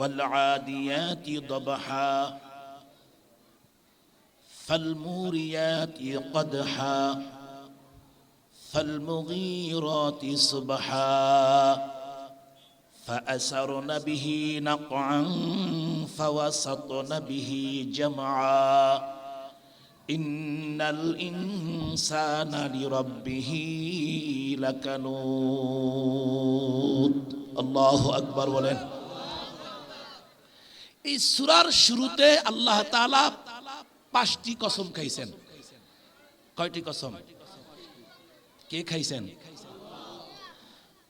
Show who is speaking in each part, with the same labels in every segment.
Speaker 1: والعاديات ضبحا فالموريات قدحا فالمغيرات صبحا فأسرن به نقعا فوسطن به جمعا إن الإنسان لربه لكنود الله أكبر বলেন। এই সূরার শুরুতে আল্লাহ তাআলা 5টি কসম খাইছেন। কয়টি কসম? কে খাইছেন?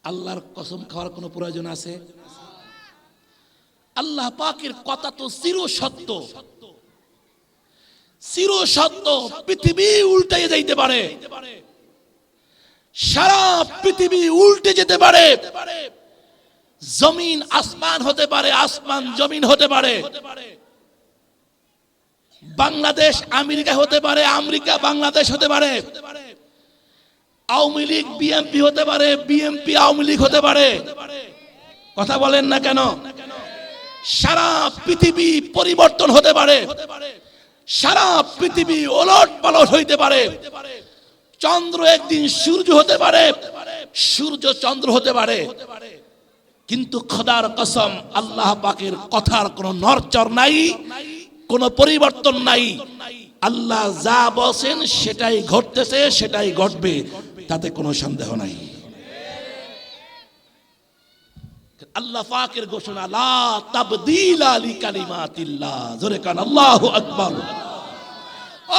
Speaker 1: আল্লাহর কসম খাওয়ার কোনো প্রয়োজন আছে? আল্লাহ পাকের কথা তো চিরসত্য, চিরসত্য। পৃথিবী উল্টে যাইতে পারে, সারা পৃথিবী উল্টে যেতে পারে, জমিন আসমান হতে পারে, আসমান জমিন হতে পারে, বাংলাদেশ আমেরিকা হতে পারে, আমেরিকা বাংলাদেশ হতে পারে, আওয়ামী লীগ বিএনপি হতে পারে, বিএনপি আওয়ামী লীগ হতে পারে। কথা বলেন না কেন? সারা পৃথিবী পরিবর্তন হতে পারে, সারা পৃথিবী ওলট পালট হইতে পারে। চন্দ্র একদিন সূর্য হতে পারে, সূর্য চন্দ্র হতে পারে, কিন্তু খোদার কসম আল্লাহ পাকের কথার কোনো নড়চড় নাই, কোনো পরিবর্তন নাই। আল্লাহ যা বলেন সেটাই ঘটতেছে, সেটাই ঘটবে, তাতে কোনো সন্দেহ নাই। আল্লাহ পাকের ঘোষণা, লা তাবদীলা লিকালিমাতিল্লাহ। জোরে কান আল্লাহু আকবার।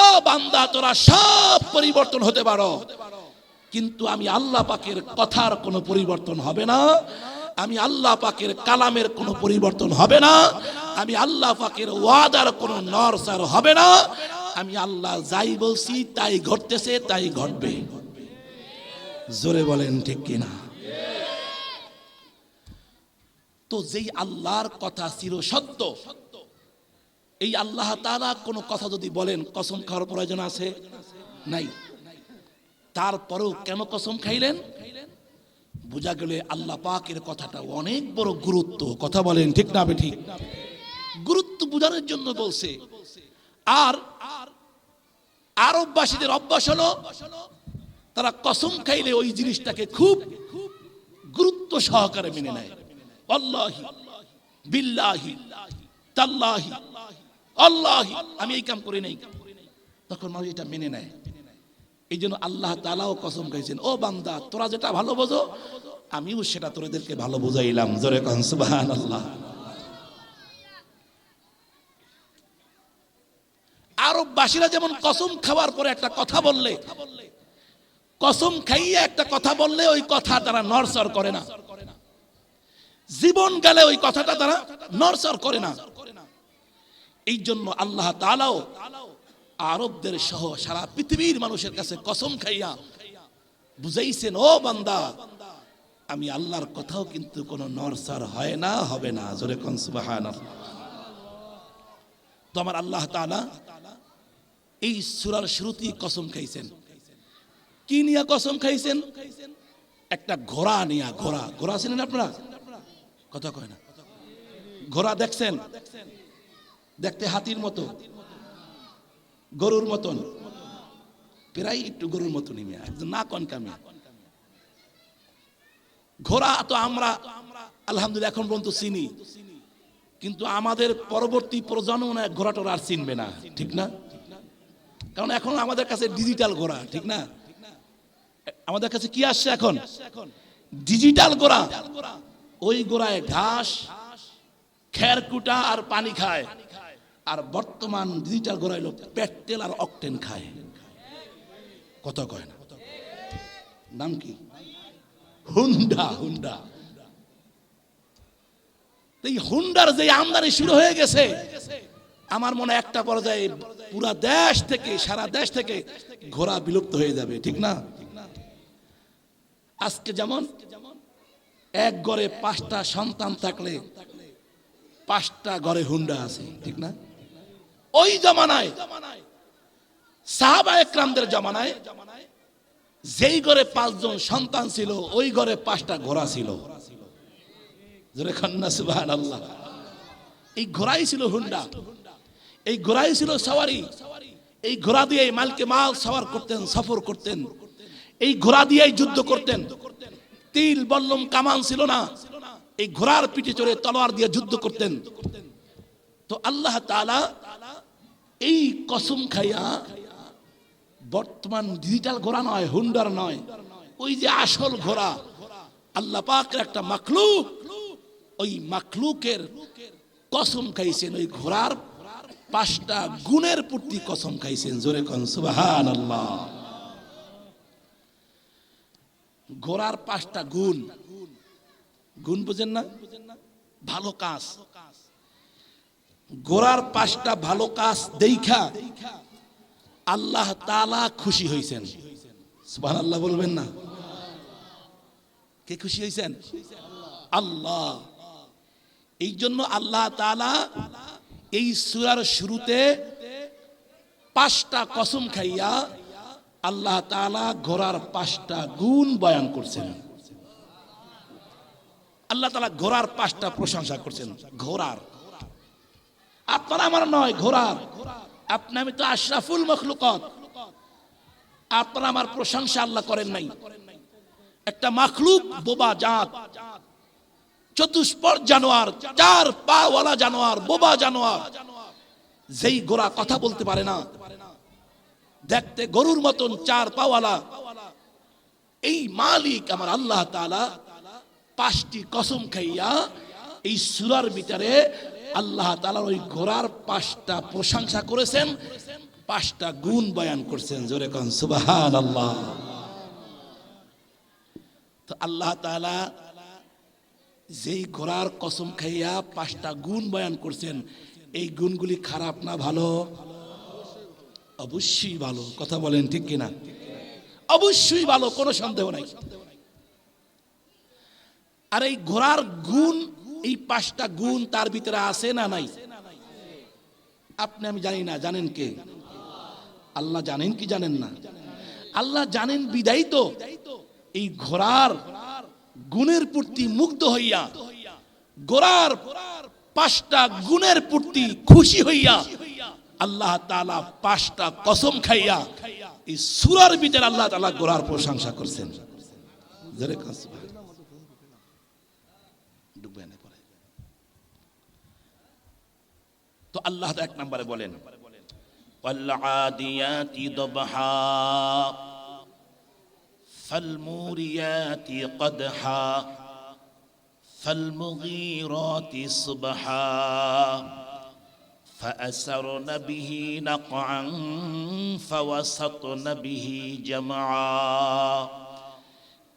Speaker 1: ও বান্দা, তোরা সব পরিবর্তন হতে পারো, কিন্তু আমি আল্লাহ পাকের কথার কোনো পরিবর্তন হবে না, আমি আল্লাহ পাকের কালামের কোনো পরিবর্তন হবে না, আমি আল্লাহ পাকের ওয়াদার কোনো নড়চড় হবে না। আমি আল্লাহ যাই বলছি তাই ঘটতেছে, তাই ঘটবে। জোরে বলেন ঠিক কিনা? তো যেই আল্লাহর কথা চিরসত্য, এই আল্লাহ তাআলা কোনো কথা যদি বলেন কসম খাওয়ার প্রয়োজন আছে? নাই। তারপরেও কেন কসম খাইলেন? বোঝা গেলে আল্লাহ পাকের কথাটা অনেক বড় গুরুত্ব। কথা বলেন ঠিক না বেঠিক? গুরুত্ব বোঝানোর জন্য বলছে। আর আরববাসীদের অভ্যাস হলো তারা কসম খাইলে ওই জিনিসটাকে খুব গুরুত্ব সহকারে মেনে নেয়। আল্লাহি বিল্লাহি তাল্লাহি আল্লাহি, আমি এই কাম করি নাই, তখন মানুষ এটা মেনে নেয়। এই জন্য আল্লাহ তাআলাও কসম খাইছেন, ও বান্দা তোরা যেটা ভালো বোঝো আমিও সেটা তোদেরকে ভালো বুঝাইলাম। জোরে কান সুবহানাল্লাহ। আরববাসীরা যেমন কসম খাওয়ার পরে একটা কথা বললে, কসম খাইয়ে একটা কথা বললে ওই কথা তারা নড়চড় করে না, জীবন গেলে ওই কথাটা তারা নড়চড় করে না। এই জন্য আল্লাহ তাআলাও আরবদের সহ সারা পৃথিবীর মানুষের কাছে কসম খাইয়া বুঝাইছেন, ও বান্দা আমি আল্লাহর কথাও কিন্তু কোনো নড়চড় হয় না, হবে না। জোরে কোন সুবহানাল্লাহ। তো আমার আল্লাহ তাআলা এই সূরার শুরুতেই কসম খাইছেন। কি নিয়ে কসম খাইছেন? একটা ঘোড়া নিয়ে। ঘোড়া, ঘোড়া চিনেন আপনারা? কথা কয় না। ঘোড়া দেখছেন? দেখতে হাতির মতো, গরুর মতন, প্রায় একটু গরুর মতনই, একদম না কনকামি। ঘোড়া তো আমরা আলহামদুলিল্লাহ এখন পর্যন্ত চিনি, কিন্তু আমাদের পরবর্তী প্রজন্ম ঘোড়াটা আর চিনবে না, ঠিক না? কারণ এখন আমাদের কাছে ডিজিটাল ঘোড়া, ঠিক না? আমাদের কাছে কি আসছে এখন? ডিজিটাল ঘোড়া। ওই ঘোড়ায় ঘাস, খেরকুটা আর পানি খায়। আর বর্তমান ডিজিটাল ঘোড়া হলো পেট্রোল আর অকটেন খায়। কত কয় না? নাম কি? হুন্ডা। হুন্ডা। এই হুন্ডার যে আমদানি শুরু হয়ে গেছে, আমার মনে একটা পর্যায়ে পুরা দেশ থেকে, সারা দেশ থেকে ঘোড়া বিলুপ্ত হয়ে যাবে, ঠিক না? আজকে যেমন এক ঘরে 5টা সন্তান থাকলে 5টা ঘরে হুন্ডা আছে, ঠিক না? ওই জামানায় সাহাবা একরামদের জামানায় যেই ঘরে 5 জন সন্তান ছিল ওই ঘরে 5টা ঘোড়া ছিল। জোরে কন্না সুবহানাল্লাহ। এই ঘোড়াই ছিল হুন্ডা, এই ঘোড়াই ছিল সওয়ারি। এই ঘোড়া দিয়ে মালকে মাল সওয়ার করতেন, সফর করতেন। এই ঘোড়া দিয়েই যুদ্ধ করতেন। তিল বল্লম কামান ছিল না, এই ঘোড়ার পিঠে চড়ে তলোয়ার দিয়ে যুদ্ধ করতেন। তো আল্লাহ তাআলা এই কসম খাইয়া, বর্তমান ডিজিটাল ঘোড়া নয়, হুন্ডার নয়, ওই যে আসল ঘোড়া আল্লাহ পাকের একটা মাখলুক, ওই মাখলুকের কসম খাইছেন। ওই ঘোড়ার 5টা গুণের প্রতি কসম খাইছেন। জোরে কোন সুবহানাল্লাহ। ঘোড়ার 5টা গুণ, গুণ বুঝেন না? ভালো কাজ। ঘোড়ার 5টা ভালো কাজ দেখা আল্লাহ তাআলা খুশি হয়েছেন। সুবহানাল্লাহ বলবেন না? কে খুশি হয়েছেন? আল্লাহ। এই জন্য আল্লাহ তাআলা এই সূরার শুরুতে 5টা কসম খাইয়া আল্লাহ তাআলা ঘোড়ার 5টা গুণ বয়ান করছেন। আল্লাহ তাআলা ঘোড়ার 5টা প্রশংসা করছেন। ঘোড়ার, আপনার আমার নয়, ঘোড়ার। আপনি আমি তো আশরাফুল মখলুকাত, আপনার আমার প্রশংসা আল্লাহ করেন নাই। একটা মাখলুক, বোবা জাত, চতুষ্পদ জানোয়ার, 4 পাওয়ালা জানোয়ার, বোবা জানোয়ার, যেই ঘোড়া কথা বলতে পারে না, দেখতে গরুর মতন 4 পাওয়ালা, এই মালিক আমার আল্লাহ তাআলা 5টি কসম খাইয়া এই সূরার ভিতরে আল্লাহ তাআলার ওই ঘোড়ার 5টা প্রশংসা করেছেন, 5টা গুণ বয়ান করছেন। জোরে কোন সুবহানাল্লাহ। তো আল্লাহ তাআলা যেই ঘোড়ার কসম খাইয়া 5টা গুণ বয়ান করছেন, এই গুণগুলি খারাপ না ভালো? অবশ্যই ভালো। কথা বলেন ঠিক কিনা? অবশ্যই ভালো, কোনো সন্দেহ নাই। আর এই ঘোড়ার গুণ, এই 5টা গুণ তার ভিতরে আছে না নাই? আপনি আমি জানি না, জানেন কে? আল্লাহ জানেন কি জানেন না? আল্লাহ জানেন বিদায়ী তো এই ঘোড়ার গুণের প্রতি মুগ্ধ হইয়া, ঘোড়ার 5টা গুণের প্রতি খুশি হইয়া আল্লাহ তাআলা 5টা কসম খাইয়া এই সূরার ভিতরে আল্লাহ তাআলা ঘোড়ার প্রশংসা করছেন। জোরে কোন সুবহানাল্লাহ। তো আল্লাহ 1 নম্বরে বলেন ওয়াল আদিয়াতি দবহা فالموريات قدحا فالمغيرات صبحا فأسرن به نقعا فوسطن به جمعا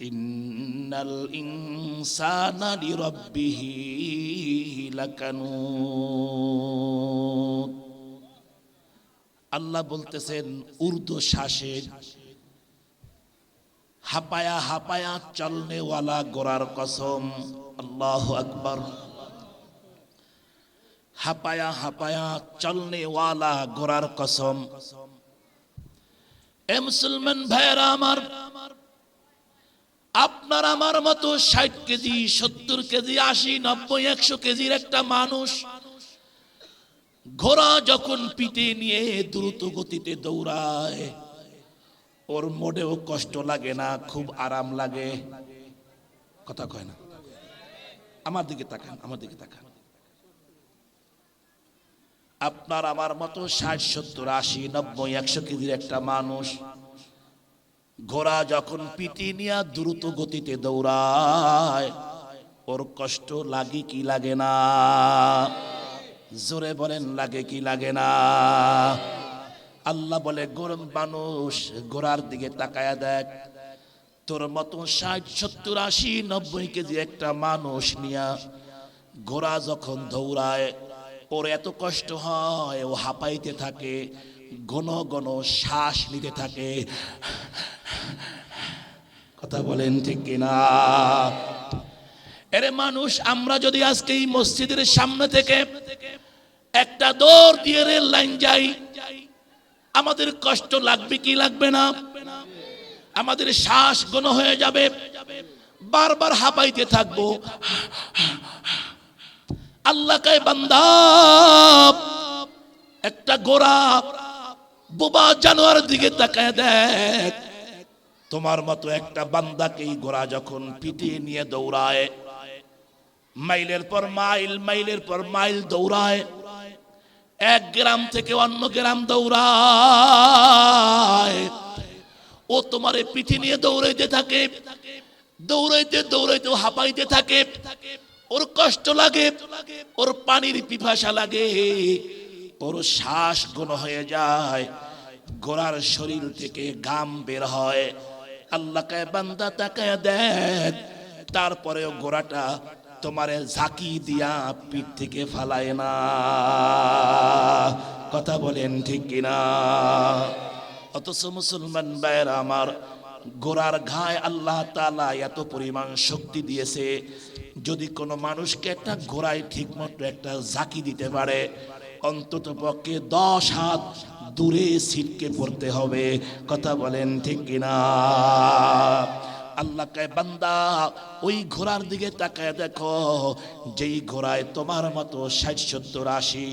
Speaker 1: إن الإنسان لربه لكنود। আল্লাহ বলতেছেন উর্দু শ্বাসে হাপায়া হাপায়া চলনে ওয়ালা ঘোড়ার কসম। আল্লাহু আকবার। হাপায়া হাপায়া চলনে ওয়ালা ঘোড়ার কসম। এ মুসলমান ভাইরা আমার, আপনার আমার মতো 60 কেজি, 70 কেজি, 80, 90, 100 কেজির একটা মানুষ ঘোড়া যখন পিঠে নিয়ে দ্রুত গতিতে দৌড়ায়, ওর মোটেও কষ্ট লাগে না, খুব আরাম লাগে। কথা কয় না? আমার দিকে তাকান, আমার দিকে তাকান। আপনার আমার মতো 60, 70, 80, 90, 100 কেজির একটা মানুষ ঘোড়া যখন পিঠে নিয়ে দ্রুত গতিতে দৌড়ায়, ওর কষ্ট লাগে কি লাগে না? জোরে বলেন, লাগে কি লাগে না? আল্লাহ বলে গরম মানুষ ঘোড়ার দিকে তাকায়া দেখ, তোর মতো 60, 70, 80, 90 কেজি একটা মানুষ নিয়া ঘোড়া যখন দৌড়ায়, ওর এত কষ্ট হয়, ও হাঁপাইতে থাকে, ঘন ঘন শ্বাস নিতে থাকে। কথা বলেন ঠিক কিনা? এরে মানুষ, আমরা যদি আজকে এই মসজিদের সামনে থেকে একটা দৌড় দিয়ে রেল লাইন যাই, আমাদের কষ্ট লাগবে কি লাগবে না? আমাদের শ্বাস ঘন হয়ে যাবে, বারবার হাঁপাইতে থাকবো। আল্লাহ কয় বান্দা, একটা ঘোড়া বোবা জানোয়ার দিকে তাকায় দেখ, তোমার মতো একটা বান্দাকে এই ঘোড়া যখন পিটিয়ে নিয়ে দৌড়ায়, মাইলের পর মাইল, মাইলের পর মাইল দৌড়ায়, এক গ্রাম থেকে অন্য গ্রাম দৌড়ায়, ও তোমার পিঠে নিয়ে দৌড়াইতে থাকে, দৌড়াইতে দৌড়াইতে হাঁপাইতে থাকে, ওর কষ্ট লাগে, ওর পানির পিপাসা লাগে, ওর শ্বাস ঘন হয়ে যায়, ঘোড়ার শরীর থেকে ঘাম বের হয়। আল্লাহ কয় বান্দা তাকায় দেখ, তারপরেও ঘোড়াটা তোমারে ঝাঁকি দিয়া পিঠ থেকে ফালায় না। কথা বলেন ঠিক কিনা? অথচ মুসলমান ভাইয়েরা আমার, ঘোড়ার ঘায়ে আল্লাহ তাআলা এত পরিমাণ শক্তি দিয়েছে, যদি কোনো মানুষকে একটা ঘোড়ায় ঠিক মতো একটা ঝাঁকি দিতে পারে, অন্তত পক্ষে 10 হাত দূরে ছিটকে পড়তে হবে। কথা বলেন ঠিক কিনা? আল্লাহ কয় বান্দা, ওই ঘোড়ার দিকে তাকায় দেখো, যেই ঘোড়ায় তোমার মতো 60, 70, 80,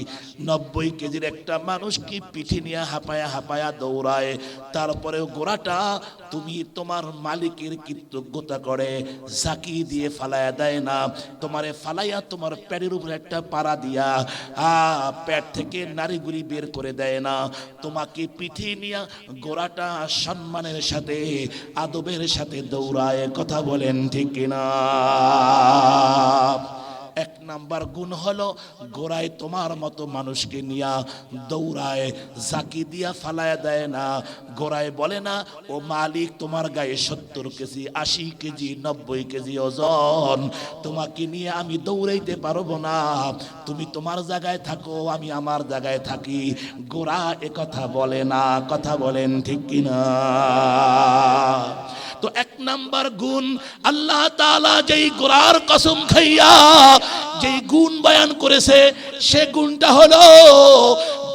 Speaker 1: 90 কেজির একটা মানুষকে পিঠে নিয়ে হাঁপায়া হাঁপায়া দৌড়ায়, তারপরেও ঘোড়াটা তুমি তোমার মালিকের কৃতজ্ঞতা করে ঝাঁকি দিয়ে ফালাইয়া দেয় না, তোমারে ফালাইয়া তোমার পেটের উপরে একটা পাড়া দিয়া পেট থেকে নাড়িগুড়ি বের করে দেয় না, তোমাকে পিঠে নিয়ে ঘোড়াটা সম্মানের সাথে আদবের সাথে দৌড়ায়। কথা বলেন ঠিক কিনা? এক নাম্বার গুণ হলো, ঘোড়ায় তোমার মতো মানুষকে নিয়া দৌড়ায়, ঝাঁকি দিয়া ফালায় দেয় না। ঘোড়ায় বলে না, ও মালিক তোমার গায়ে 70 কেজি, 80 কেজি, 90 কেজি ওজন, তোমাকে নিয়ে আমি দৌড়াইতে পারবো না, তুমি তোমার জায়গায় থাকো, আমি আমার জায়গায় থাকি। ঘোড়া এ কথা বলে না। কথা বলেন ঠিক কিনা? তো এক নাম্বার গুণ, আল্লাহ তাআলা যেই ঘোড়ার কসম খাইয়া যেই গুণ বয়ান করেছে, সে গুণটা হলো,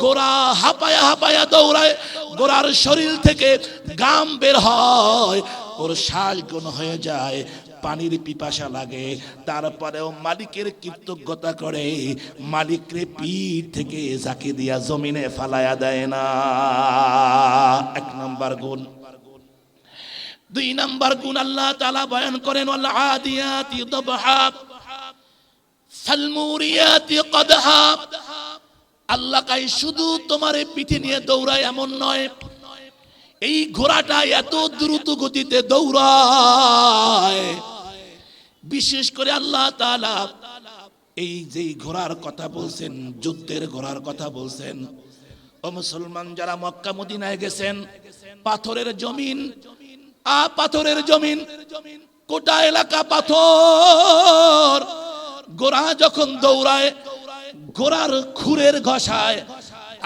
Speaker 1: ঘোড়া হাঁপায়া হাঁপায়া দৌড়ায়, ঘোড়ার শরীর থেকে ঘাম বের হয়, ওর শ্বাস ঘন হয়ে যায়, পানির পিপাসা লাগে, তারপরেও মালিকের কৃতজ্ঞতা করে, মালিকরে পিঠ থেকে ঝাঁকি দিয়া জমিনে ফালায়া দেয় না। এক নাম্বার গুণ। 2 নাম্বার গুণ আল্লাহ তাআলা বয়ান করেন, ওয়াল আদিয়াতি দবহা ফালমুরিয়াতি কদহা। আল্লাহ কয় শুধু তোমারে পিঠে নিয়ে দৌড়ায় এমন নয়, এই ঘোড়াটা এত দ্রুত গতিতে দৌড়ায়। বিশেষ করে আল্লাহ তাআলা এই যে ঘোড়ার কথা বলছেন, যুদ্ধের ঘোড়ার কথা বলছেন, ও মুসলমান যারা মক্কা মদিনায় গেছেন, পাথরের জমিন, পাথরের জমিন, গোটা এলাকা পাথর, ঘোড়া যখন দৌড়ায়, ঘোড়ার খুরের ঘষায়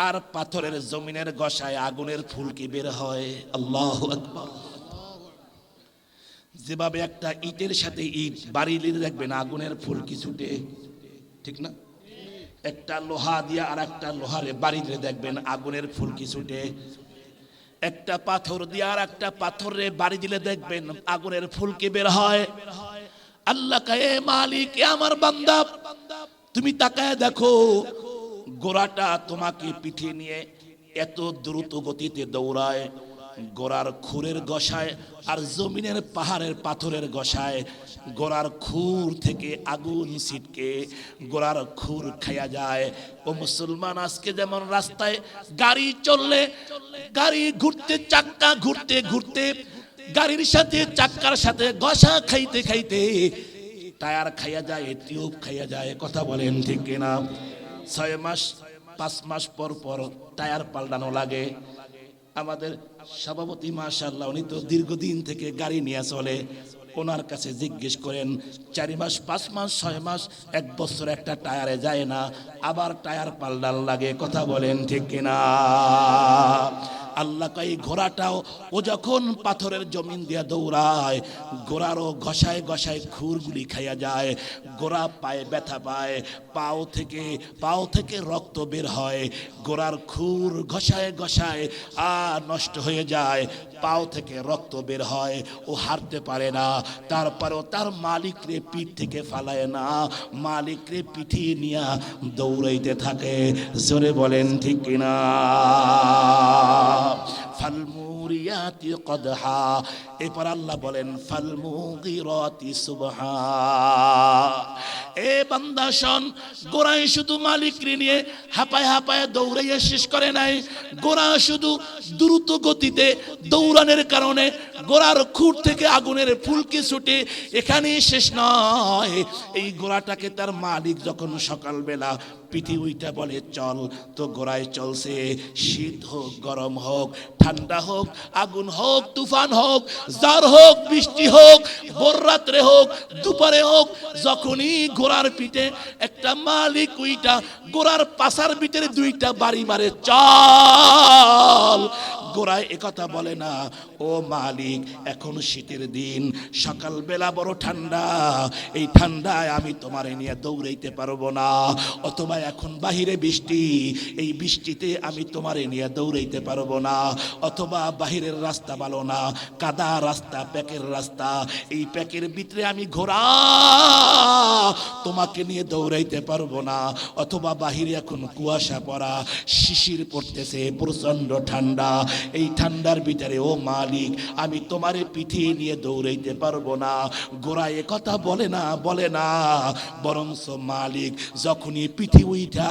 Speaker 1: আর পাথরের জমিনের ঘষায় আগুনের ফুলকি বের হয়। আল্লাহু আকবার। যেভাবে একটা ইটের সাথে ইট বাড়িলে দেখবেন আগুনের ফুলকি ছুটে, ঠিক না? একটা লোহা দিয়া আর একটা লোহারে বাড়িলে দেখবেন আগুনের ফুলকি ছুটে, একটা পাথর দিয়ে আর একটা পাথরে বাড়ি দিলে দেখবেন আগুনের ফুলকি বের হয়। আল্লাহ কয় মালিক, আমার বান্দা তুমি তাকায় দেখো, ঘোড়াটা তোমাকে পিঠে নিয়ে এত দ্রুত গতিতে দৌড়ায়, ঘোড়ার খুরের ঘষায় আর জমিনের পাহাড়ের পাথরের ঘষায় ঘোড়ার খুর থেকে আগুন ছিটকে ঘোড়ার খুর খাইয়া যায়। ও মুসলমান, আজকে যেমন রাস্তায় গাড়ি চললে, গাড়ি ঘুরতে, চাক্কা ঘুরতে ঘুরতে, গাড়ির সাথে চাক্কার সাথে ঘষা খাইতে খাইতে টায়ার খাইয়া যায়, টিউব খাইয়া যায়। কথা বলেন ঠিক কিনা? 6 মাস 5 মাস পর পর টায়ার পাল্টানো লাগে। আমাদের সভাপতি মাশাআল্লাহ, উনি তো দীর্ঘদিন থেকে গাড়ি নিয়ে চলে, ওনার কাছে জিজ্ঞেস করেন, 4 মাস 5 মাস 6 মাস 1 বছর একটা টায়ারে যায় না, আবার টায়ার পাল্টান লাগে। কথা বলেন ঠিক কিনা? আল্লাহ কয় এই ঘোড়াটাও ও যখন পাথরের জমিন দিয়ে দৌড়ায় ঘোড়ারও ঘষায় ঘষায় খুরগুলি খাইয়া যায়, ঘোড়া পায়ে ব্যথা পায়, পাও থেকে রক্ত বের হয়, ঘোড়ার খুর ঘষায় ঘষায় আর নষ্ট হয়ে যায়, পাও থেকে রক্ত বের হয়, ও হারতে পারে না। তারপরেও তার মালিকরে পিঠ থেকে ফালায় না, মালিকরে পিঠিয়ে নিয়ে দৌড়াইতে থাকে। জোরে বলেন ঠিক কিনা? ফালমুরিয়াতি কদহা, এরপর আল্লাহ বলেন ফালমুগিরাতি সুবহা। এ বান্দা শোন, গোড়ায় শুধু মালিকরে নিয়ে হাঁপায় হাঁপায় দৌড়াইয়া শেষ করে নাই। গোড়া শুধু দ্রুত গতিতে দৌড়ানোর কারণে গোড়ার খুঁট থেকে আগুনের ফুলকি ছুটে এখানেই শেষ নয়। এই গোড়াটাকে তার মালিক যখন সকালবেলা পিঠে উইটা বলে চল, তো গোড়ায় চলছে। শীত হোক, গরম হোক, ঠান্ডা হোক, আগুন হোক, তুফান হোক, ঝড় হোক, বৃষ্টি হোক, ভোর রাত্রে হোক, দুপুরে হোক, যখনই ঘোড়ার পিঠে একটা মালিক উইটা গোড়ার পাশার ভিতরে দুইটা বাড়ি মারে চল, গোড়ায় একথা বলে না ও মালিক এখন শীতের দিন, সকালবেলা বড় ঠান্ডা, এই ঠান্ডায় আমি তোমারে নিয়ে দৌড়াইতে পারবো না, অথবা এখন বাহিরে বৃষ্টি, এই বৃষ্টিতে আমি তোমারে নিয়ে দৌড়াইতে পারবো না, অথবা বাহিরের রাস্তা ভালো না, কাদা রাস্তা, প্যাকের রাস্তা, এই প্যাকের ভিতরে আমি ঘোড়া তোমাকে নিয়ে দৌড়াইতে পারবো না, অথবা বাহিরে এখন কুয়াশা পড়া, শিশির পড়তেছে, প্রচন্ড ঠান্ডা, এই ঠান্ডার ভিতরে ও মালিক আমি তোমারে পিঠিয়ে নিয়ে দৌড়াইতে পারবো না। গোড়ায় কথা বলে না, বলে না, বরংস মালিক যখনই পিঠে উইঠা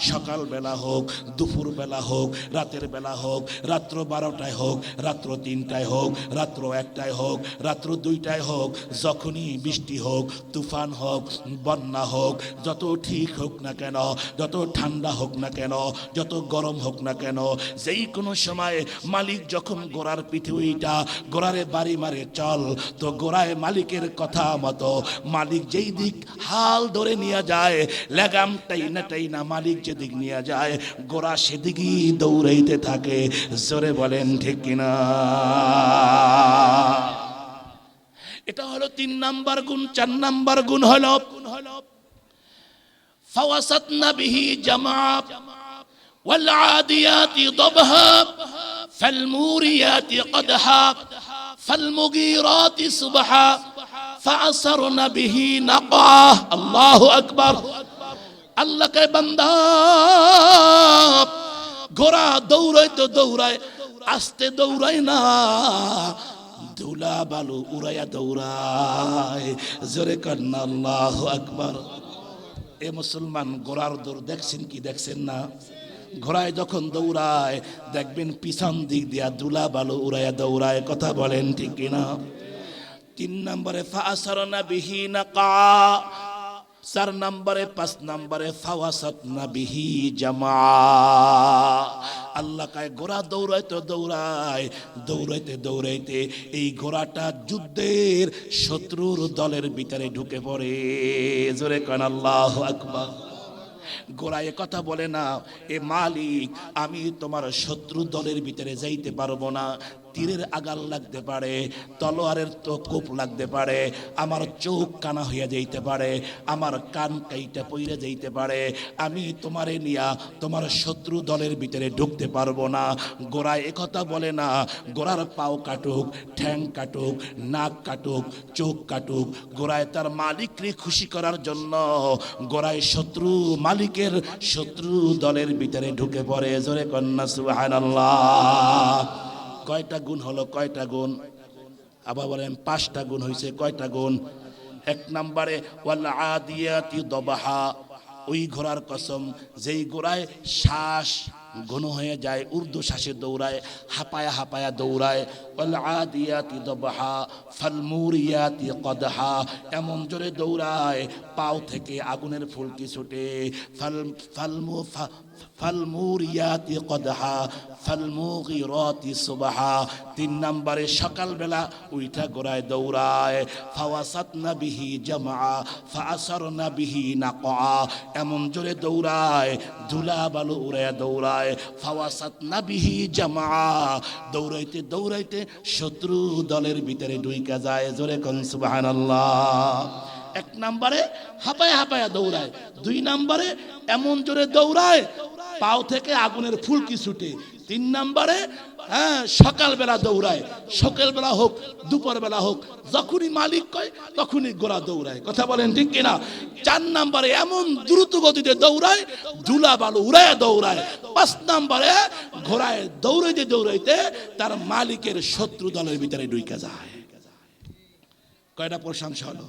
Speaker 1: সকালবেলা হোক, দুপুর বেলা হোক, রাতের বেলা হোক, রাত্র 12টায় হোক, রাত্র 3টায় হোক, রাত্র 1টায় হোক, রাত্র 2টায় হোক, যখনই বৃষ্টি হোক, তুফান হোক, বন্যা হোক, যত ঠিক হোক না কেন, যত ঠান্ডা হোক না কেন, যত গরম হোক না কেন, যেই কোনো সময় মালিক যখন গোড়ার পিঠে উইটা গোড়ারে বাড়ি মারে চল, তো গোড়ায় মালিকের কথা মতো মালিক যেই দিক হাল ধরে নিয়ে যায়, লাগাম টাইনা মালিক যেদিক নিয়ে যায় গোড়া সেদিকই দৌড়াইতে থাকে। জোরে বলেন ঠিক কিনা? এটা হলো 3 নাম্বার গুণ। 4 নাম্বার গুণ হলো ফাওয়াসাতনা বিহি জামা ওয়াল আদিয়াতি দবহা ফালমুরিয়াতি কদহা ফালমুগিরাতি সুবহা ফাআসরনা বিহি নাকা। আল্লাহু আকবার। আল্লাহ কে বান্দা, ঘোড়া দৌড়ায় তো দৌড়ায়, আস্তে দৌড়ায় না, ধুলা বালু উড়াইয়া দৌড়ায়। জোরে কান্না আল্লাহু আকবার। এ মুসলমান, ঘোড়ার দৌড় দেখছেন কি দেখছেন না? ঘোড়ায় যখন দৌড়ায় দেখবেন পিছন দিক দিয়া ধুলা বালু উড়াইয়া দৌড়ায়। কথা বলেন ঠিক কিনা? 3 নম্বরে ফাআসরনা বিহি নাকা, 4 নম্বরে 5 নম্বরে ফাওয়াসাতনা বিহি জামা। আল্লাহ কায় ঘোড়া দৌড়াইতে দৌড়ায়, দৌড়াইতে দৌড়াইতে এই ঘোড়াটা যুদ্ধের শত্রুর দলের ভিতরে ঢুকে পড়ে। জোরে কান আল্লাহু আকবার। গোড়ায় কথা বলে না, এ মালিক আমি তোমার শত্রু দলের ভিতরে যাইতে পারবো না, তীরের আগাল লাগতে পারে, তলোয়ারের তো কোপ লাগতে পারে, আমার চোখ কানা হইয়া যাইতে পারে, আমার কান কাইটা পইরা যাইতে পারে, আমি তোমারে নিয়া তোমার শত্রু দলের ভিতরে ঢুকতে পারবো না। গোড়ায় একথা বলে না, গোড়ার পাও কাটুক, ঠ্যাং কাটুক, নাক কাটুক, চোখ কাটুক, গোড়ায় তার মালিককে খুশি করার জন্য গোড়ায় শত্রু মালিকের শত্রু দলের ভিতরে ঢুকে পড়ে। জোরে কন্যা সুবহানাল্লাহ। কয়টা গুণ হলো? কয়টা গুণ? আবার বলেন 5টা গুণ হয়েছে। কয়টা গুণ? 1 নম্বরে ওয়াল আদিয়াতি দবহা, ওই ঘোড়ার কসম যেই ঘোড়ায় শ্বাস ঘন হয়ে যায়, উর্দু শ্বাসে দৌড়ায়, হাঁপায়া হাঁপায়া দৌড়ায়। ওয়াল আদিয়াতি দবহা ফালমুরিয়াতি কদহা, এমন জোরে দৌড়ায় পাও থেকে আগুনের ফুলকি ছুটে। ফালমুরিয়াতি কদহা ফালমুগিরাতি সুবহা। 3 নম্বরে সকালবেলা উইঠা গোড়ায় দৌড়ায়। ফাওয়াসাতনা বিহি জামআ ফাআসারনা বিহি নাকআ। এমন জোরে দৌড়ায় ধুলা বালু উড়ে দৌড়ায়। ফাওয়াসাতনা বিহি জামআ, দৌড়াইতে দৌড়াইতে শত্রু দলের ভিতরে ঢুইকা যায়। জোরে কোন সুবহানাল্লাহ। 1 নম্বরে হাঁপায় হাঁপায় দৌড়ায়। 2 নম্বরে এমন জোরে দৌড়ায় পাও থেকে আগুনের ফুলকি ছুটে। 3 নম্বরে সকালবেলা দৌড়ায়। সকালবেলা হোক দুপুরবেলা হোক, যখনই মালিক কয় তখনই ঘোড়া দৌড়ায়। কথা বলেন ঠিক কিনা? 4 নম্বরে এমন দ্রুত গতিতে দৌড়ায় ধুলা বালু উড়ায় দৌড়ায়। 5 নম্বরে ঘোড়ায় দৌড়াইতে দৌড়াইতে তার মালিকের শত্রু দলের ভিতরে ঢুইকা যায়। কয়টা প্রশংসা হলো?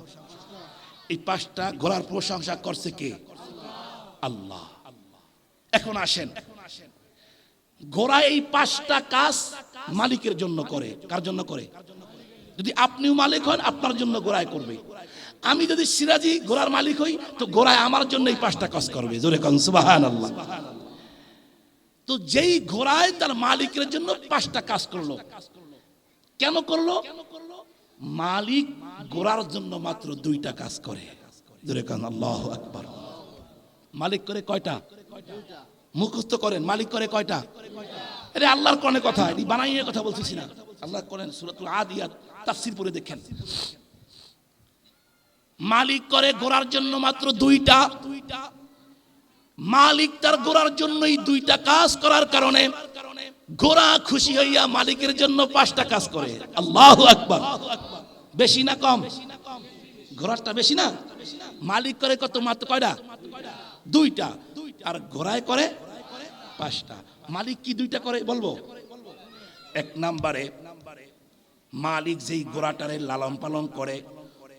Speaker 1: এই 5টা ঘোড়ার প্রশংসা করছে কে? আল্লাহ। এখন আসেন, ঘোড়া এই 5টা কাজ মালিকের জন্য করে। কার জন্য করে? যদি আপনিও মালিক হন আপনার জন্য ঘোড়ায় করবে। আমি যদি সিরাজি ঘোড়ার মালিক হই তো ঘোড়ায় আমার জন্য এই 5টা কাজ করবে। জোরে কোন সুবহানাল্লাহ। তো যেই ঘোড়ায় তার মালিকের জন্য 5টা কাজ করলো, কেন করলো? মালিক ঘোড়ার জন্য মাত্র 2টা কাজ করে। জোরে কোন আল্লাহু আকবার। মালিক করে কয়টা? মুখস্থ করেন, মালিক করে কয়টা? আরে আল্লাহর কোরআনে কথা, এই বানাইয়ে কথা বলতেছি না। আল্লাহ কোরআন সূরাতুল আদিয়াত তাফসীর পড়ে দেখেন। মালিক করে ঘোড়ার জন্য মাত্র 2টা। মালিক তার ঘোড়ার জন্যই 2টা কাজ করার কারণে ঘোড়া খুশি হইয়া মালিকের জন্য 5টা কাজ করে। আল্লাহু আকবার। বেশি না কম? ঘোড়াটা বেশি না? মালিক করে কত? মাত্র কয়টা? 2টা। আর ঘোড়ায় করে 5টা। মালিক কি 2টা করে বলবো? 1 নম্বরে মালিক যেই ঘোড়াটারে লালন পালন করে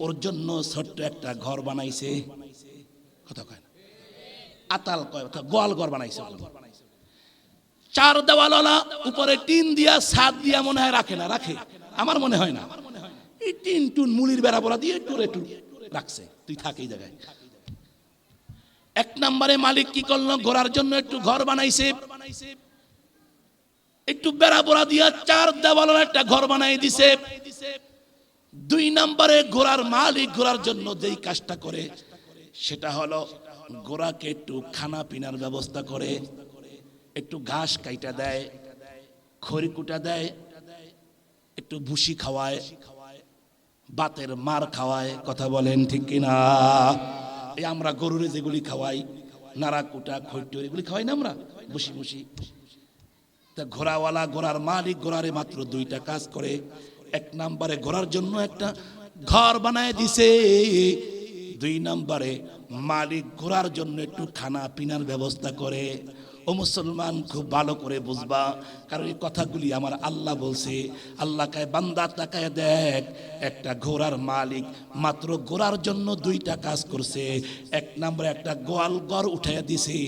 Speaker 1: ওর জন্য ছোট্ট একটা ঘর বানাইছে। কথা কয় না? আতাল কয়, গোয়াল ঘর বানাইছে। 4 দেওয়ালওয়ালা, উপরে টিন দিয়া ছাদ দিয়া মনে হয় রাখে না? রাখে? আমার মনে হয় না। এই টিন টুন মুলির বেড়া বড়া দিয়ে একটু রাখছে, তুই থাক এই জায়গায়। 1 নম্বরে মালিক কি করলো? ঘোড়ার জন্য একটু ঘর বানাইছে, একটু বেড়া বড়া দিয়া 4 দেওয়ালের একটা ঘর বানাই দিছে। 2 নম্বরে ঘোড়ার মালিক ঘোড়ার জন্য যেই কাজটা করে সেটা হলো ঘোড়াকে একটু খানা পিনার ব্যবস্থা করে, একটু ঘাস কাইটা দেয়, খড়ি কুটা দেয়, একটু ভুসি খাওয়ায়, বাতের মার খাওয়ায়। কথা বলেন ঠিক কিনা? এই আমরা গরুরে যেগুলি খাওয়াই, নাড়া কুটা খৈটর এগুলি খাওয়াই না আমরা, বসি বসি। তা ঘোড়াওয়ালা ঘোড়ার মালিক ঘোড়ারে মাত্র 2টা কাজ করে। 1 নম্বরে ঘোড়ার জন্য একটা ঘর বানায় দিছে। 2 নম্বরে মালিক ঘোড়ার জন্য একটু খানা পিনার ব্যবস্থা করে। ও মুসলমান, খুব ভালো করে বুঝবা, কারণ এই কথাগুলি আমার আল্লাহ বলছে। আল্লাহ কায় বান্দা তাকায় দেখ, একটা ঘোড়ার মালিক মাত্র ঘোড়ার জন্য 2টা কাজ করছে। 1 নম্বরে একটা গোয়াল ঘর উঠাইয়া দিছে,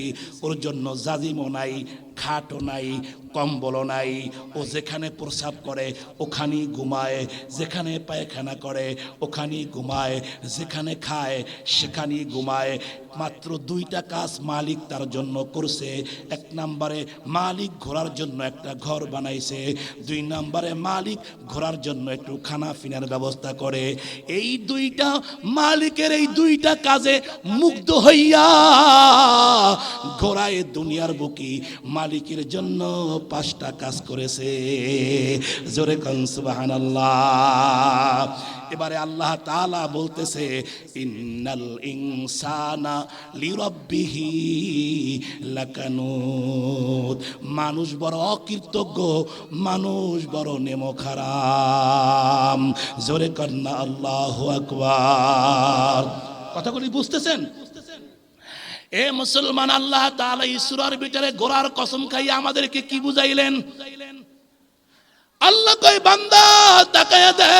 Speaker 1: ওর জন্য জাজিমও নাই, খাটও নাই, কম্বলও নাই। ও যেখানে প্রস্রাব করে ওখানেই ঘুমায়, যেখানে পায়খানা করে ওখানেই ঘুমায়, যেখানে খায় সেখানেই ঘুমায়। মাত্র 2টা কাজ মালিক তার জন্য করছে। 1 নম্বরে মালিক ঘোড়ার জন্য একটা ঘর বানাইছে। 2 নম্বরে মালিক ঘোড়ার জন্য একটু খানা পিনার ব্যবস্থা করে। এই 2টা মালিকের এই 2টা কাজে মুগ্ধ হইয়া ঘোড়ায় দুনিয়ার বুকি মালিকের জন্য 5টা কাজ করেছে। জোরে কোন সুবহানাল্লাহ। এবারে আল্লাহ তাআলা বলতেছে, ইন্নাল ইনসানা লিরাব্বিহি লাকানুত। মানুষ বড় অকৃতজ্ঞ, মানুষ বড় নেমখারাম। জোরে কন্না আল্লাহু আকবার। কথাগুলি বুঝতেছেন? এ মুসলমান, আল্লাহ তাআলা এই সূরার ভিতরে ঘোড়ার কসম খাইয়া আমাদেরকে কি বুঝাইলেন? আল্লাহ কয়, বান্দা তাকায়া দেখ,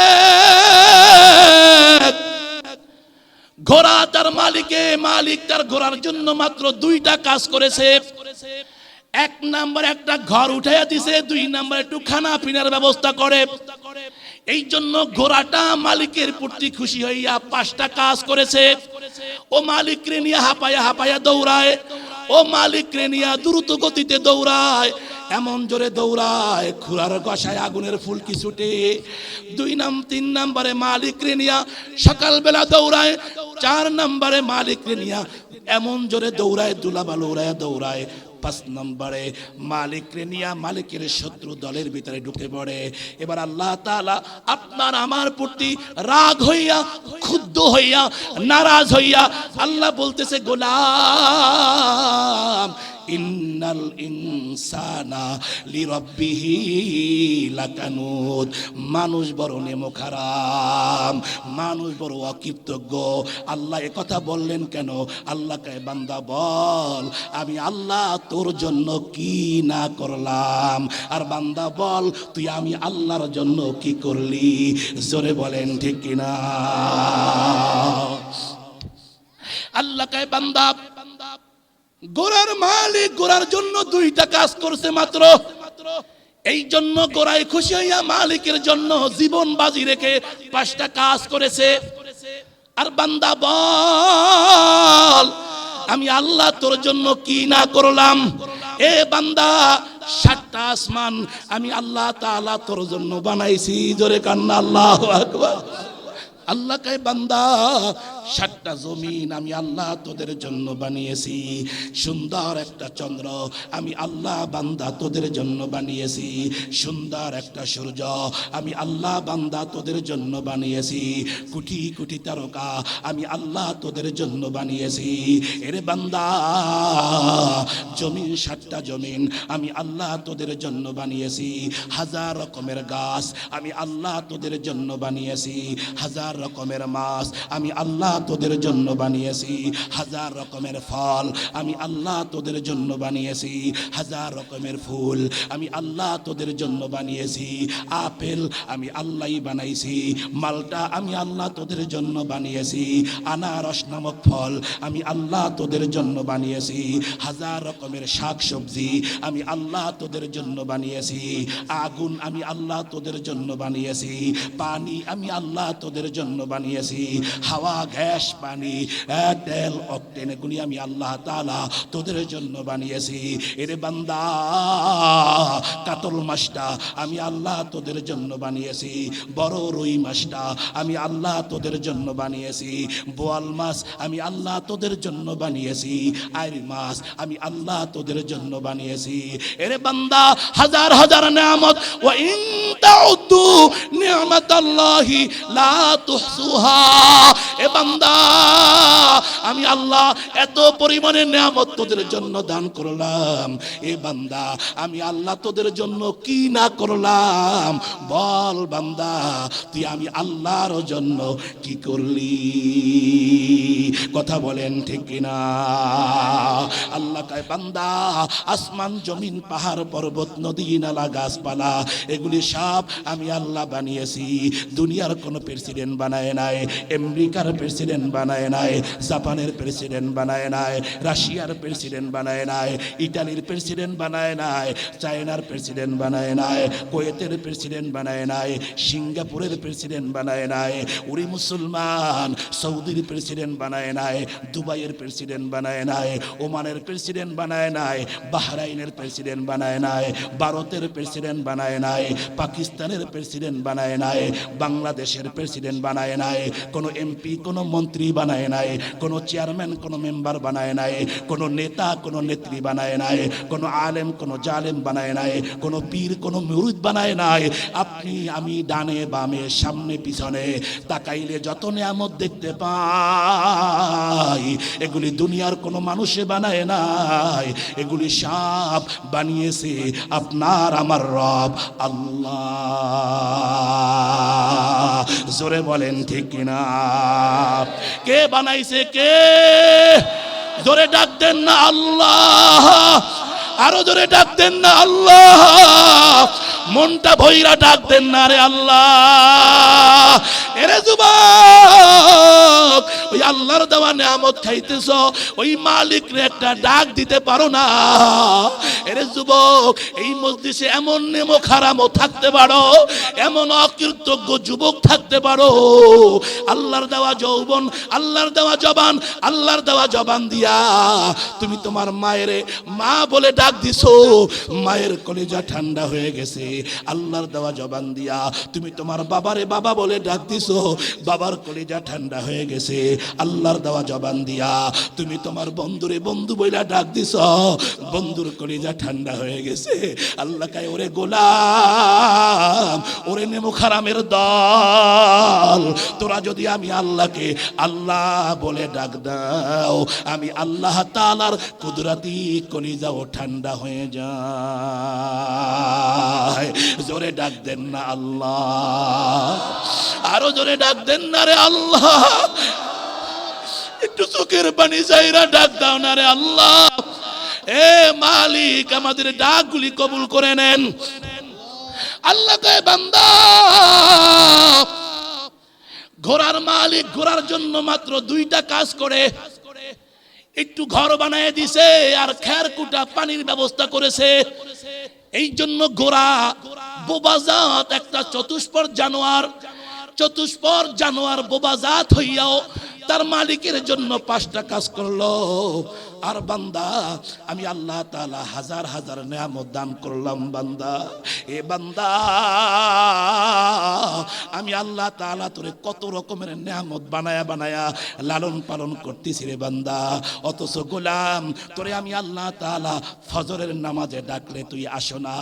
Speaker 1: ঘোড়া তার মালিক তার ঘোড়ার জন্য মাত্র 2টা কাজ করেছে। 1 নম্বর একটা ঘর উঠাইয়া দিছে, 2 নম্বর একটু খানা পিনার ব্যবস্থা করে। এই জন্য ঘোড়াটা মালিকের প্রতি খুশি হইয়া 5টা কাজ করেছে। ও মালিক রে নিয়ে হাঁপায়া হাঁপায়া দৌড়ায়, ও মালিক রে নিয়ে দ্রুত গতিতে দৌড়ায়, এমন জোরে দৌড়ায় খুরার গসায় আগুনের ফুলকি ছুটে। 3 নম্বরে মালিক রে নিয়া সকালবেলা দৌড়ায়, 4 নম্বরে মালিক রে নিয়া এমন জোরে দৌড়ায় দুলাবাল উড়ায় দৌড়ায়। 5 নম্বরে মালিক রে নিয়া মালিকের শত্রু দলের ভিতরে ঢুকে পড়ে। এবার আল্লাহ তাআলা আপনার আমার প্রতি রাগ হইয়া, ক্ষুব্ধ হইয়া, নারাজ হইয়া আল্লাহ বলতেছে, গোলাম ইন্নাল ইনসানা লিরাব্বিহি লাকানুদ, মানুষ বড় নেমখারাম, মানুষ বড় অকৃতজ্ঞ। আল্লাহ এ কথা বললেন কেন? আল্লাহ কয়, বান্দা বল আমি আল্লাহ তোর জন্য কি না করলাম, আর বান্দা বল তুই আমি আল্লাহর জন্য কি করলি। জোরে বলেন ঠিক কিনা? আল্লাহ কয়, বান্দা গোরার মালিক গোরার জন্য 2টা কাজ করছে মাত্র, এই জন্য গোরাই খুশি হইয়া মালিকের জন্য জীবন বাজি রেখে 5টা কাজ করেছে। আর বান্দা বল আমি আল্লাহ তোর জন্য কি না করলাম। এ বান্দা 7টা আসমান আমি আল্লাহ তাআলা তোর জন্য বানাইছি। জোরে কান্না আল্লাহু আকবার। আল্লাহ কয়, বান্দা 7টা জমিন আমি আল্লাহ তোদের জন্য বানিয়েছি, সুন্দর একটা চন্দ্র আমি আল্লাহ বান্দা তোদের জন্য বানিয়েছি, সুন্দর একটা সূর্য আমি আল্লাহ বান্দা তোদের জন্য বানিয়েছি, কোটি কোটি তারকা আমি আল্লাহ তোদের জন্য বানিয়েছি। এরে বান্দা জমিন 7টা জমিন আমি আল্লাহ তোদের জন্য বানিয়েছি, 1000 রকমের গাছ আমি আল্লাহ তোদের জন্য বানিয়েছি, 1000 রকমের মাছ আমি আল্লাহ তোদের জন্য বানিয়েছি, 1000 রকমের ফল আমি আল্লাহ তোদের জন্য বানিয়েছি, 1000 রকমের ফুল আমি আল্লাহ তোদের জন্য বানিয়েছি, আপেল আমি আল্লাহই বানাইছি, মালটা আমি আল্লাহ তোদের জন্য বানিয়েছি, আনারস নামক ফল আমি আল্লাহ তোদের জন্য বানিয়েছি, 1000 রকমের শাক সবজি আমি আল্লাহ তোদের জন্য বানিয়েছি, আগুন আমি আল্লাহ তোদের জন্য বানিয়েছি, পানি আমি আল্লাহ তোদের জন্য বানিয়েছি, হাওয়া গ্যাস পানি তেল অক্টেন এগুলি আমি আল্লাহ তাআলা তোদের জন্য বানিয়েছি। এরে বান্দা কাতল মাছটা আমি আল্লাহ তোদের জন্য বানিয়েছি, বড় রুই মাছটা আমি আল্লাহ তোদের জন্য বানিয়েছি, বোয়াল মাছ আমি আল্লাহ তোদের জন্য বানিয়েছি, আইর মাছ আমি আল্লাহ তোদের জন্য বানিয়েছি। এরে বান্দা হাজার হাজার নিয়ামত, ওয়া ইন তাউদ্দু নি'মাতাল্লাহি লা তুহসুহা। এ বান্দা আমি আল্লাহ এত পরিমাণে নিয়ামত তোদের জন্য দান করলাম, এ বান্দা আমি আল্লাহ তোদের জন্য কি না করলাম। বল বান্দা তুই আমি আল্লাহর জন্য কি করলি? কথা বলেন ঠিক কিনা? আল্লাহ কয়, বান্দা আসমান জমিন পাহাড় পর্বত নদী নালা গাছপালা এগুলি সব আমি আল্লাহ বানিয়েছি। দুনিয়ার কোনো প্রেসিডেন্ট বানায় নাই, আমেরিকার প্রেসিডেন্ট বানায় নাই, জাপানের প্রেসিডেন্ট বানায় নাই, রাশিয়ার প্রেসিডেন্ট বানায় নাই, ইটালির প্রেসিডেন্ট বানায় নাই, চায়নার প্রেসিডেন্ট বানায় নাই, কুয়েতের প্রেসিডেন্ট বানায় নাই, সিঙ্গাপুরের প্রেসিডেন্ট বানায় নাই, ওরে মুসলমান সৌদির প্রেসিডেন্ট বানায় নাই, দুবাইয়ের প্রেসিডেন্ট বানায় নাই, ওমানের প্রেসিডেন্ট বানায় নাই, বাহরাইনের প্রেসিডেন্ট বানায় নাই, ভারতের প্রেসিডেন্ট বানায় নাই, পাকিস্তানের প্রেসিডেন্ট বানায় নাই, বাংলাদেশের প্রেসিডেন্ট বানায় নাই, কোনো এমপি কোনো মন্ত্রী বানায় নাই, কোনো চেয়ারম্যান কোনো মেম্বার বানায় নাই, কোনো নেতা কোনো নেত্রী বানায় নাই, কোনো আলেম কোনো জালেম বানায় নাই, কোনো পীর কোনো মুরিদ বানায় নাই। আপনি আমি ডানে বামে সামনে পিছনে তাকাইলে যত নিয়ামত দেখতে পাই এগুলি দুনিয়ার কোনো মানুষে বানায় নাই, এগুলি সব বানিয়েছে আপনার আমার রব আল্লাহ। জোরে বলেন ঠিক কিনা? কে বানাইছে? কে? জোরে ডাক দেন না আল্লাহ, আরো জোরে ডাক দেন না আল্লাহ। মনটা ভইরা ডাক দেন না রে আল্লাহ। এরে যুবক, ওই আল্লাহর দেওয়া নিয়ামত খাইতেছ, ওই মালিক রে একটা ডাক দিতে পারো না? এরে যুবক, এই মজলিসে এমন নেমো খারামও থাকতে পারো, এমন অকৃতজ্ঞ যুবক থাকতে পারো। আল্লাহর দেওয়া যৌবন, আল্লাহর দেওয়া জবান, আল্লাহর দেওয়া জবান দিয়া তুমি তোমার মায়ের মা বলে ডাক দিছো, মায়ের কলিজা ঠান্ডা হয়ে গেছে। আল্লাহর দেওয়া জবান দিয়া তুমি তোমার বাবারে বাবা বলে ডাক দিছো, বাবার কলিজা ঠান্ডা হয়ে গেছে। আল্লাহর দেওয়া জবান দিয়া তুমি তোমার বন্ধুরে বন্ধু বইলা ডাক দিছো, বন্ধুর কলিজা ঠান্ডা হয়ে গেছে। আল্লাহ কায় ওরে গোলাম, ওরে নেমো খারামের দল, তোরা যদি আমি আল্লাহকে আল্লাহ বলে ডাক দাও, আমি আল্লাহ তাআলার কুদরতি কলিজাও ঠান্ডা হয়ে যায়। জোরে ডাক দেন না আল্লাহ, আরো জোরে ডাক দেন না রে আল্লাহ। একটু চোখের পানি চাইরা ডাক দাও না রে আল্লাহ। এ মালিক, আমাদের ডাকগুলি কবুল করে নেন। আল্লাহ কয় বান্দা, ঘোড়ার মালিক ঘোড়ার জন্য মাত্র দুইটা কাজ করে, একটু ঘর বানায় দিছে আর খের কুটা পানির ব্যবস্থা করেছে। এই জন্য ঘোড়া বোবাজাত একটা চতুষ্পদ জানোয়ার, চতুষ্পদ জানোয়ার বোবাজাত হইয়াও তার মালিকের জন্য 5টা কাজ করলো। আর বান্দা, আমি আল্লাহ তাআলা হাজার হাজার নিয়ামত দান করলাম বান্দা। এ বান্দা, আমি আল্লাহ তাআলা তোরে কত রকমের নিয়ামত বানায়া বানায়া লালন পালন করতেছি রে বান্দা। অথচ গোলাম, তোরে আমি আল্লাহ তাআলা ফজরের নামাজে ডাকলে তুই আসো না।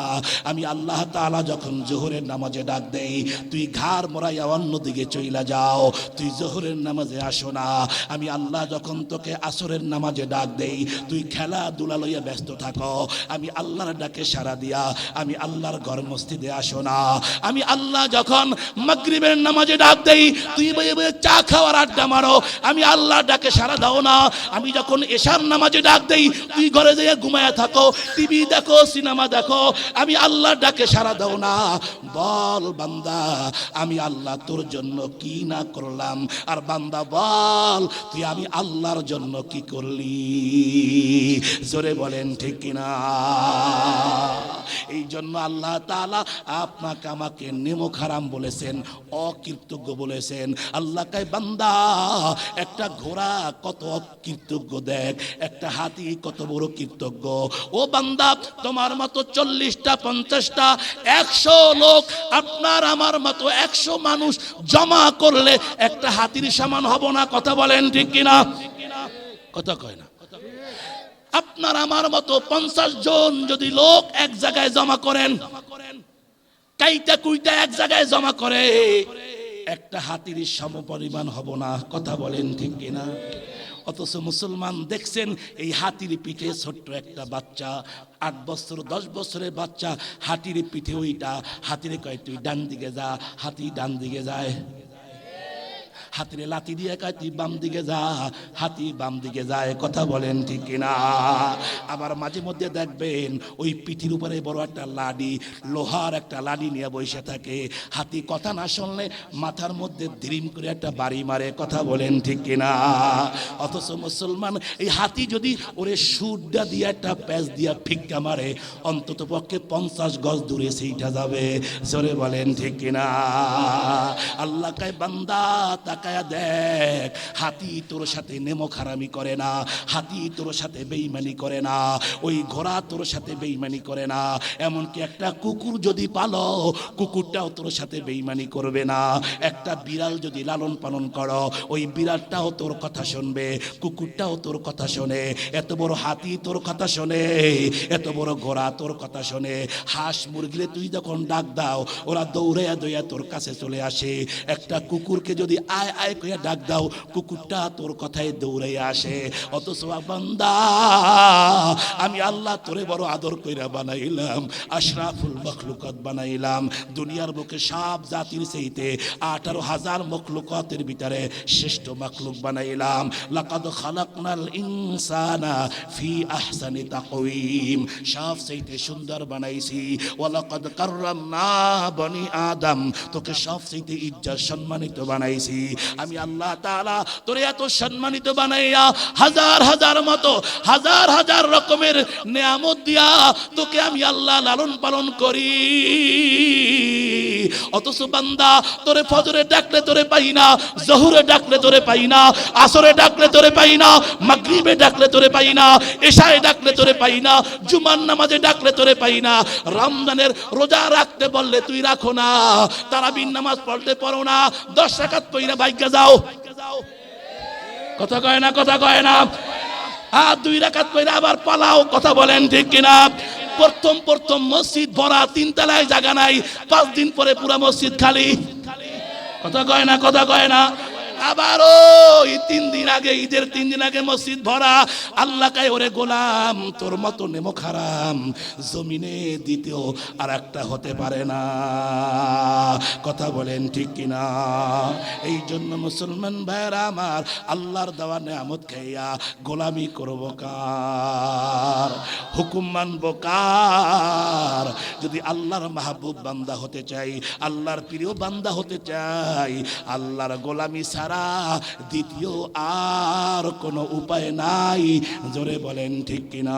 Speaker 1: আমি আল্লাহ তাআলা যখন জোহরের নামাজে ডাক দেই, তুই ঘাড় মোড়াইয়া অন্যদিকে চইলা যাও, তুই জোহরের নামাজে আসো না। আমি আল্লাহ যখন তোকে আসরের নামাজে ডাক দেই, তুই খেলাধুলা লইয়া ব্যস্ত থাকো। আমি আল্লাহর ডাকে সাড়া দিয়া আমি আল্লাহর ঘর মসজিদে আসো না। আমি আল্লাহ যখন মাগরিবের নামাজে ডাক দেই, তুই বয়ে বয়ে চা খাওয়ার আড্ডা মারো। আমি আল্লাহর ডাকে সাড়া দাও না। আমি যখন এশার নামাজে ডাক দেই, তুই ঘরে যেয়ে ঘুমায়া থাকো, টিভি দেখো, সিনেমা দেখো। আমি আল্লাহর ডাকে সাড়া দাও না। বল বান্দা, আমি আল্লাহ তোর জন্য কি না করলাম? আর বান্দা বল, তুই আমি আল্লাহর জন্য কি করলি? জোরে বলেন ঠিক কিনা? এই জন্য আল্লাহ তাআলা আপনাকে আমাকে নেমো খারাম বলেছেন, অকৃতজ্ঞ বলেছেন। আল্লাহ কয় বান্দা, একটা ঘোড়া কত অকৃতজ্ঞ দেখ, একটা হাতি কত বড় কৃতজ্ঞ। ও বান্দা, তোমার মতো 40টা 50টা 100 লোক, আপনার আমার মতো 100 মানুষ জমা করলে একটা হাতির সমান হব না। কথা বলেন ঠিক কিনা? কথা কয় না। আপনার আমার মতো 50 জন যদি লোক এক জায়গায় জমা করেন, কাইটা কুইটা এক জায়গায় জমা করে, একটা হাতির সমপরিমাণ হব না। কথা বলেন ঠিক কিনা? অথচ মুসলমান দেখছেন, এই হাতির পিঠে ছোট্ট একটা বাচ্চা, 8 বছর 10 বছরের বাচ্চা, হাতির পিঠে ওইটা। হাতিরে কয় তুই ডান দিকে যা, হাতি ডান দিকে যায়। হাতিরে লাথি দিয়ে কয় তুই বাম দিকে যা, হাতি বাম দিকে যায়। কথা বলেন ঠিক কিনা? আবার মাঝে মধ্যে দেখবেন ওই পিঠির উপরে বড় একটা লাডি, লোহার একটা লাডি নিয়ে বসে থাকে। হাতি কথা না শুনলে মাথার মধ্যে ধিরিম করে একটা বাড়ি মারে। কথা বলেন ঠিক কিনা? অথচ মুসলমান, এই হাতি যদি ওরে সুরটা দিয়ে একটা প্যাচ দিয়া ফিক্কা মারে, অন্তত পক্ষে 50 গজ দূরে সেইটা যাবে। জোরে বলেন ঠিক কিনা? আল্লাহ কয় বান্দা, তাকায়া দেখ, হাতি তোর সাথে নেমো খারামি করে না, হাতি তোর সাথে বেঈমানি করে না, ওই ঘোড়া তোর সাথে বেঈমানি করে না। এমনকি একটা কুকুর যদি পালো, কুকুরটাও তোর সাথে বেঈমানি করবে না। একটা বিড়াল যদি লালন পালন করো, ওই বিড়ালটাও তোর কথা শুনবে, কুকুরটাও তোর কথা শোনে। এত বড় হাতি তোর কথা শোনে, এত বড় ঘোড়া তোর কথা শোনে। হাঁস মুরগিরে তুই যখন ডাক দাও, ওরা দৌড়ে দৌড়ে তোর কাছে চলে আসে। একটা কুকুরকে যদি আয় আয় কইয়া ডাক দাও, কুকুরটা তোর কথায় দৌড়াইয়া আসে। অথচ বান্দা আমি আল্লাহ তোরে বড় আদর কইরা বানাইলাম, আশরাফুল মখলুকাত বানাইলাম, দুনিয়ার বুকে সব জাতির চাইতে 18,000 মখলুকাতের ভিতরে শ্রেষ্ঠ মখলুক বানাইলাম। লাকাদ খালাকনাল ইনসানা ফি আহসানি তাকওয়িম, সব চাইতে সুন্দর বানাইছি। ওয়ালাকাদ কাররামনা বনি আদম, তোকে সব চাইতে ইজ্জত সম্মানিত বানাইছি। আমি আল্লাহ তাআলা তোরে এত সম্মানিত বানাইয়া হাজার হাজার মতো হাজার হাজার রকমের নিয়ামত দিয়া তোকে আমি আল্লাহ লালন পালন করি। অথচ বান্দা তোরে ফজরে ডাকলে তোরে পাই না, জোহরে ডাকলে তোরে পাই না, আসরে ডাকলে তোরে পাই না, মাগরিবে ডাকলে তোরে পাই না, এশায় ডাকলে তোরে পাই না, জুমার নামাজে ডাকলে তোরে পাই না। রমজানের রোজা রাখতে বললে তুই রাখো না, তারাবির নামাজ পড়তে পারো না, 10 রাকাত পড়া ভাগ্যা যাও। কথা কয় না, কথা কয় না। আর 2 রাকাত পড়া আবার পালাও, কথা বলেন ঠিক কিনা? প্রথম মসজিদ ভরা, 3 তলায় জায়গা নাই, 5 দিন পরে পুরা মসজিদ খালি। কথা কয় না, কথা কয় না। আবারও 3 দিন আগে, ঈদের 3 দিন আগে মসজিদ ভরা। আল্লাহ কায় ওরে গোলাম, তোর মতো নেমো খারাম জমিনে দ্বিতীয় আর একটা হতে পারে না। কথা বলেন ঠিক কিনা? এই জন্য মুসলমান ভাইরা আমার, আল্লাহর দেওয়া নেয়ামত খাইয়া গোলামি করব কার? হুকুম মানব কার? যদি আল্লাহর মাহবুব বান্দা হতে চাই, আল্লাহর প্রিয় বান্দা হতে চাই, আল্লাহর গোলামি ছাড়া দ্বিতীয় আর কোনো উপায় নাই। জোরে বলেন ঠিক কিনা?